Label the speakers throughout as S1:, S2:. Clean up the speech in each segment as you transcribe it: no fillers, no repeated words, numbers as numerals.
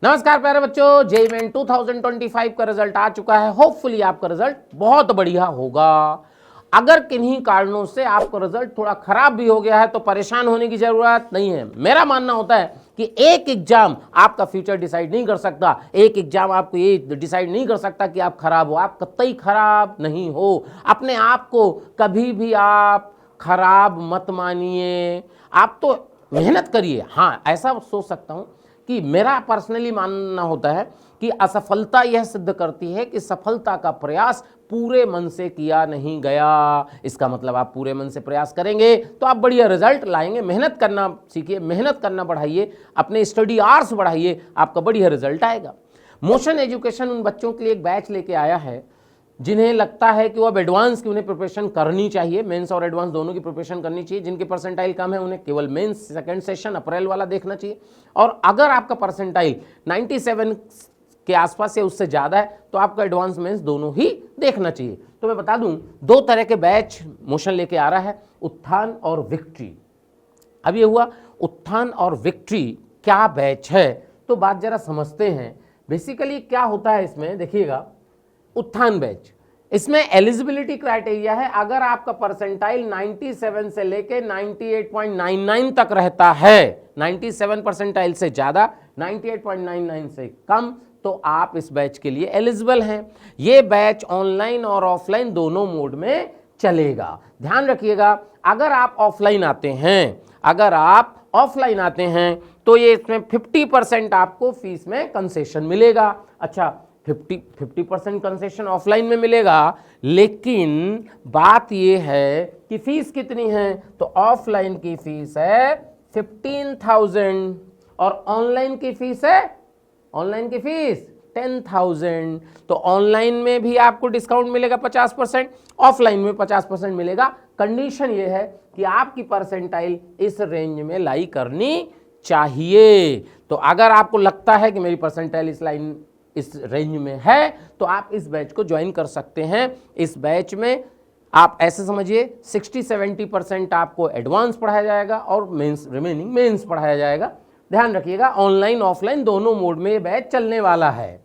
S1: नमस्कार प्यारे बच्चों, जेईई मेन 2025 का रिजल्ट आ चुका है। होपफुली आपका रिजल्ट बहुत बढ़िया होगा। अगर किन्हीं कारणों से आपका रिजल्ट थोड़ा खराब भी हो गया है तो परेशान होने की जरूरत नहीं है। मेरा मानना होता है कि एक एग्जाम आपका फ्यूचर डिसाइड नहीं कर सकता, एक एग्जाम आपको ये डिसाइड नहीं कर सकता कि आप खराब हो। आप कतई खराब नहीं हो। अपने आप को कभी भी आप खराब मत मानिए। आप तो मेहनत करिए। हाँ, ऐसा सोच सकता हूं कि मेरा पर्सनली मानना होता है कि असफलता यह सिद्ध करती है कि सफलता का प्रयास पूरे मन से किया नहीं गया। इसका मतलब आप पूरे मन से प्रयास करेंगे तो आप बढ़िया रिजल्ट लाएंगे। मेहनत करना सीखिए, मेहनत करना बढ़ाइए, अपने स्टडी आवर्स बढ़ाइए, आपका बढ़िया रिजल्ट आएगा। मोशन एजुकेशन उन बच्चों के लिए एक बैच लेके आया है जिन्हें लगता है कि वो अब एडवांस की उन्हें प्रिपरेशन करनी चाहिए, मेंस और एडवांस दोनों की प्रिपरेशन करनी चाहिए। जिनके परसेंटाइल कम है उन्हें केवल मेंस सेकंड सेशन अप्रैल वाला देखना चाहिए। और अगर आपका परसेंटाइल 97 के आसपास या उससे ज़्यादा है तो आपका एडवांस मेंस दोनों ही देखना चाहिए। तो मैं बता दूं, दो तरह के बैच मोशन लेके आ रहा है, उत्थान और विक्ट्री। अब ये हुआ उत्थान और विक्ट्री क्या बैच है, तो बात जरा समझते हैं। बेसिकली क्या होता है इसमें, देखिएगा। उत्थान बैच, इसमें एलिजिबिलिटी क्राइटेरिया है। अगर आपका परसेंटाइल 97 से लेके 98.99 तक रहता है, 97 परसेंटाइल से ज्यादा, 98.99 से कम, तो आप इस बैच के लिए एलिजिबल हैं। ये बैच ऑनलाइन और ऑफलाइन दोनों मोड में चलेगा। ध्यान रखिएगा, अगर आप ऑफलाइन आते हैं, अगर आप ऑफलाइन आते हैं तो ये इसमें 50% आपको फीस में कंसेशन मिलेगा। अच्छा, 50% कंसेशन ऑफलाइन में मिलेगा, लेकिन बात यह है कि फीस कितनी है, तो ऑफलाइन की फीस है 15,000 और ऑनलाइन की फीस है, ऑनलाइन की फीस 10,000। तो ऑनलाइन में भी आपको डिस्काउंट मिलेगा 50%, ऑफलाइन में 50% मिलेगा। कंडीशन यह है कि आपकी परसेंटाइल इस रेंज में लाई करनी चाहिए। तो अगर आपको लगता है कि मेरी परसेंटाइल इस रेंज में है तो आप इस बैच को ज्वाइन कर सकते हैं। इस बैच में आप ऐसे समझिए 60-70% आपको एडवांस पढ़ाया जाएगा और मेंस, रिमेनिंग मेंस पढ़ाया जाएगा। ध्यान रखिएगा, ऑनलाइन ऑफलाइन दोनों मोड में ये बैच चलने वाला है।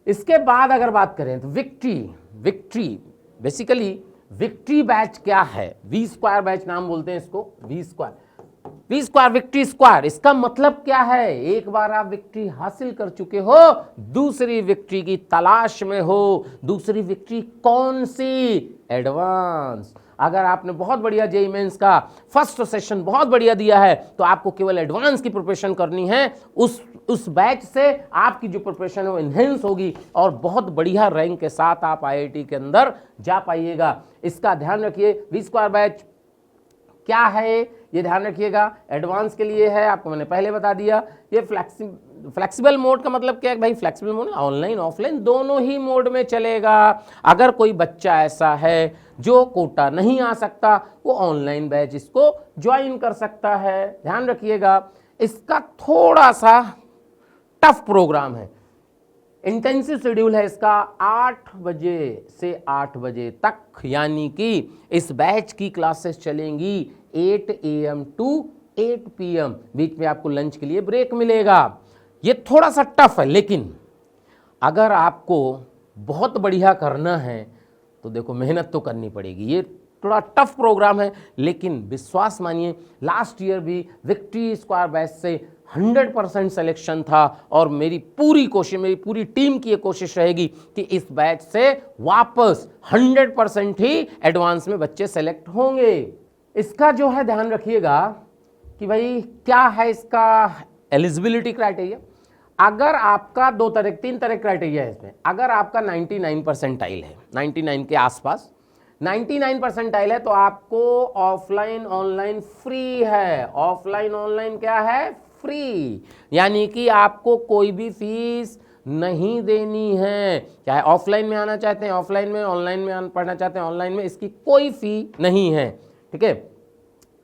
S1: इसके बाद अगर बात करें तो विक्ट्री बेसिकली विक्ट्री बैच क्या है, वी स्क्वायर बैच नाम बोलते हैं इसको, वी स्क्वायर विक्ट्री स्क्वायर। इसका मतलब क्या है, एक बार आप विक्ट्री हासिल कर चुके हो, दूसरी विक्ट्री की तलाश में हो। दूसरी विक्ट्री कौन सी, एडवांस। अगर आपने बहुत बढ़िया जेईई मेंस का फर्स्ट सेशन बहुत बढ़िया दिया है तो आपको केवल एडवांस की प्रिपरेशन करनी है। उस बैच से आपकी जो प्रिपरेशन है वो इनहेंस होगी और बहुत बढ़िया रैंक के साथ आप आईआईटी के अंदर जा पाइएगा। इसका ध्यान रखिए। वी स्क्वायर बैच क्या है ये ध्यान रखिएगा, एडवांस के लिए है, आपको मैंने पहले बता दिया। ये फ्लेक्सिबल मोड का मतलब क्या है भाई, फ्लेक्सिबल मोड ऑनलाइन ऑफलाइन दोनों ही मोड में चलेगा। अगर कोई बच्चा ऐसा है जो कोटा नहीं आ सकता, वो ऑनलाइन बैच इसको ज्वाइन कर सकता है। ध्यान रखिएगा, इसका थोड़ा सा टफ प्रोग्राम है, इंटेंसिव शेड्यूल है इसका। 8 बजे से 8 बजे तक, यानी कि इस बैच की क्लासेस चलेंगी 8 AM टू 8 PM। बीच में आपको लंच के लिए ब्रेक मिलेगा। ये थोड़ा सा टफ है, लेकिन अगर आपको बहुत बढ़िया करना है तो देखो मेहनत तो करनी पड़ेगी। ये थोड़ा टफ प्रोग्राम है, लेकिन विश्वास मानिए, लास्ट ईयर भी विक्ट्री स्क्वायर बैच से 100% सिलेक्शन था और मेरी पूरी कोशिश, मेरी पूरी टीम की ये कोशिश रहेगी कि इस बैच से वापस 100% ही एडवांस में बच्चे सेलेक्ट होंगे। इसका जो है ध्यान रखिएगा कि भाई क्या है इसका एलिजिबिलिटी क्राइटेरिया। अगर आपका तीन तरह क्राइटेरिया है इसमें। अगर आपका 99 परसेंटाइल है, 99 के आसपास 99 परसेंटाइल है, तो आपको ऑफलाइन ऑनलाइन फ्री है। ऑफलाइन ऑनलाइन क्या है, फ्री, यानी कि आपको कोई भी फीस नहीं देनी है। चाहे ऑफलाइन में आना चाहते हैं ऑफलाइन में, ऑनलाइन में पढ़ना चाहते हैं ऑनलाइन में, इसकी कोई फी नहीं है। ठीक है।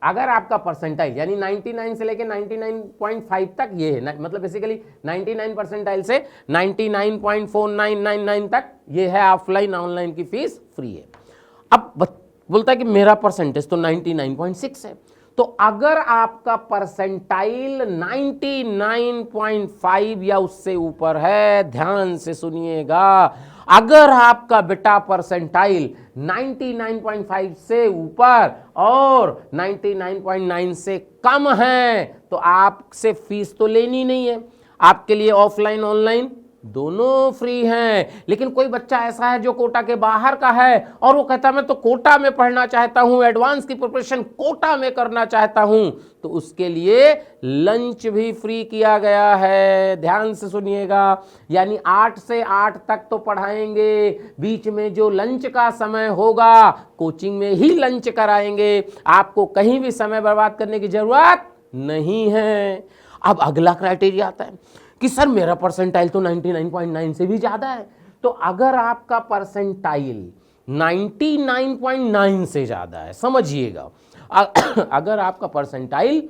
S1: अगर आपका परसेंटाइल यानी 99 से लेके 99.5 तक ये है, मतलब बेसिकली 99 परसेंटाइल से 99.4999 तक ये है, ऑफलाइन ऑनलाइन की फीस फ्री है। अब बोलता है कि मेरा परसेंटेज तो 99.6 है, तो अगर आपका परसेंटाइल 99.5 या उससे ऊपर है, ध्यान से सुनिएगा, अगर आपका बेटा परसेंटाइल 99.5 से ऊपर और 99.9 से कम है तो आपसे फीस तो लेनी नहीं है, आपके लिए ऑफलाइन ऑनलाइन दोनों फ्री हैं। लेकिन कोई बच्चा ऐसा है जो कोटा के बाहर का है और वो कहता है मैं तो कोटा में पढ़ना चाहता हूं, एडवांस की प्रिपरेशन कोटा में करना चाहता हूं, तो उसके लिए लंच भी फ्री किया गया है। ध्यान से सुनिएगा, यानी 8 से 8 तक तो पढ़ाएंगे, बीच में जो लंच का समय होगा कोचिंग में ही लंच कराएंगे, आपको कहीं भी समय बर्बाद करने की जरूरत नहीं है। अब अगला क्राइटेरिया आता है कि सर मेरा परसेंटाइल तो 99.9 से भी ज्यादा है। तो अगर आपका परसेंटाइल 99.9 से ज्यादा है, समझिएगा, अगर आपका परसेंटाइल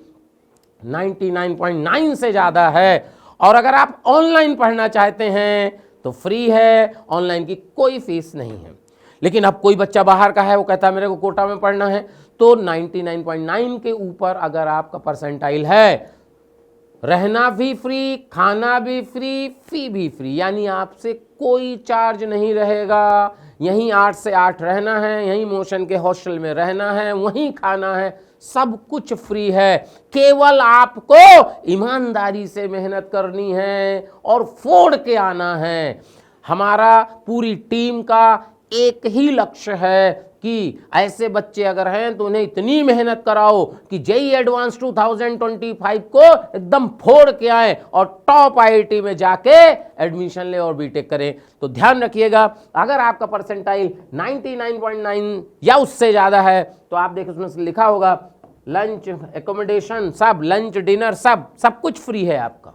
S1: 99.9 से ज्यादा है और अगर आप ऑनलाइन पढ़ना चाहते हैं तो फ्री है, ऑनलाइन की कोई फीस नहीं है। लेकिन अब कोई बच्चा बाहर का है, वो कहता है मेरे को कोटा में पढ़ना है, तो 99.9 के ऊपर अगर आपका परसेंटाइल है, रहना भी फ्री, खाना भी फ्री, फी भी फ्री, यानी आपसे कोई चार्ज नहीं रहेगा। यहीं 8 से 8 रहना है, यहीं मोशन के हॉस्टल में रहना है, वहीं खाना है, सब कुछ फ्री है। केवल आपको ईमानदारी से मेहनत करनी है और फोड़ के आना है। हमारा पूरी टीम का एक ही लक्ष्य है कि ऐसे बच्चे अगर हैं तो उन्हें इतनी मेहनत कराओ कि जेईई एडवांस 2025 को एकदम फोड़ के आए और टॉप आईआईटी में जाके एडमिशन ले और बीटेक करें। तो ध्यान रखिएगा, अगर आपका परसेंटाइल 99.9 या उससे ज्यादा है तो आप देखिए उसमें लिखा होगा लंच, एकोमोडेशन, सब लंच, डिनर, सब कुछ फ्री है आपका।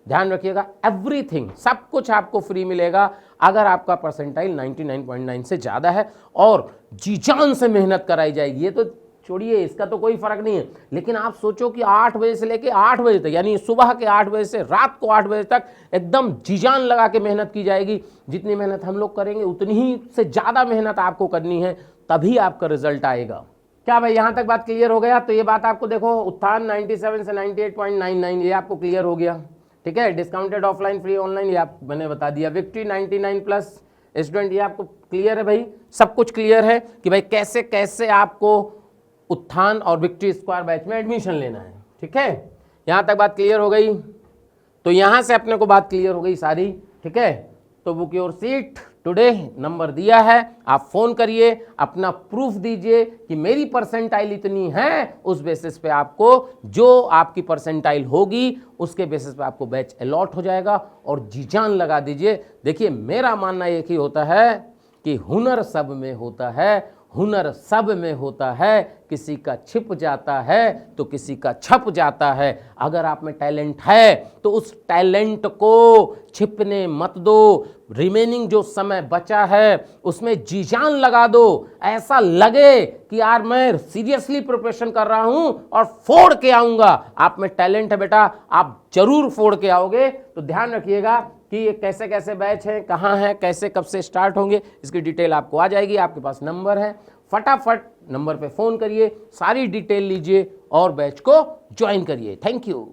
S1: ध्यान रखिएगा, एवरीथिंग, सब कुछ आपको फ्री मिलेगा अगर आपका परसेंटाइल 99.9 से ज्यादा है और जी जान से मेहनत कराई जाएगी। ये तो छोड़िए, इसका तो कोई फर्क नहीं है, लेकिन आप सोचो कि 8 बजे से लेके 8 बजे तक, यानी सुबह के 8 बजे से रात को 8 बजे तक एकदम जी जान लगा के मेहनत की जाएगी। जितनी मेहनत हम लोग करेंगे उतनी ही से ज्यादा मेहनत आपको करनी है, तभी आपका रिजल्ट आएगा। क्या भाई यहां तक बात क्लियर हो गया? तो ये बात आपको देखो, उत्थान 97 से 98.99 ये आपको क्लियर हो गया, ठीक है। डिस्काउंटेड ऑफलाइन, फ्री ऑनलाइन, ये आप मैंने बता दिया। विक्ट्री 99 प्लस स्टूडेंट, ये आपको क्लियर है भाई, सब कुछ क्लियर है कि भाई कैसे कैसे आपको उत्थान और विक्ट्री स्क्वायर बैच में एडमिशन लेना है, ठीक है। यहां तक बात क्लियर हो गई, तो यहां से अपने को बात क्लियर हो गई सारी, ठीक है। तो book your seat today, number दिया है, आप फोन करिए, अपना प्रूफ दीजिए कि मेरी परसेंटाइल इतनी है, उस बेसिस पे आपको जो आपकी परसेंटाइल होगी उसके बेसिस पे आपको बैच अलॉट हो जाएगा और जी जान लगा दीजिए। देखिए मेरा मानना एक ही होता है कि हुनर सब में होता है, हुनर सब में होता है, किसी का छिप जाता है तो किसी का छप जाता है। अगर आप में टैलेंट है तो उस टैलेंट को छिपने मत दो, रिमेनिंग जो समय बचा है उसमें जी जान लगा दो, ऐसा लगे कि यार मैं सीरियसली प्रिपरेशन कर रहा हूं और फोड़ के आऊंगा। आप में टैलेंट है बेटा, आप जरूर फोड़ के आओगे। तो ध्यान रखिएगा कि ये कैसे कैसे बैच हैं, कहाँ हैं, कैसे कब से स्टार्ट होंगे, इसकी डिटेल आपको आ जाएगी। आपके पास नंबर है, फटाफट नंबर पे फोन करिए, सारी डिटेल लीजिए और बैच को ज्वाइन करिए। Thank you.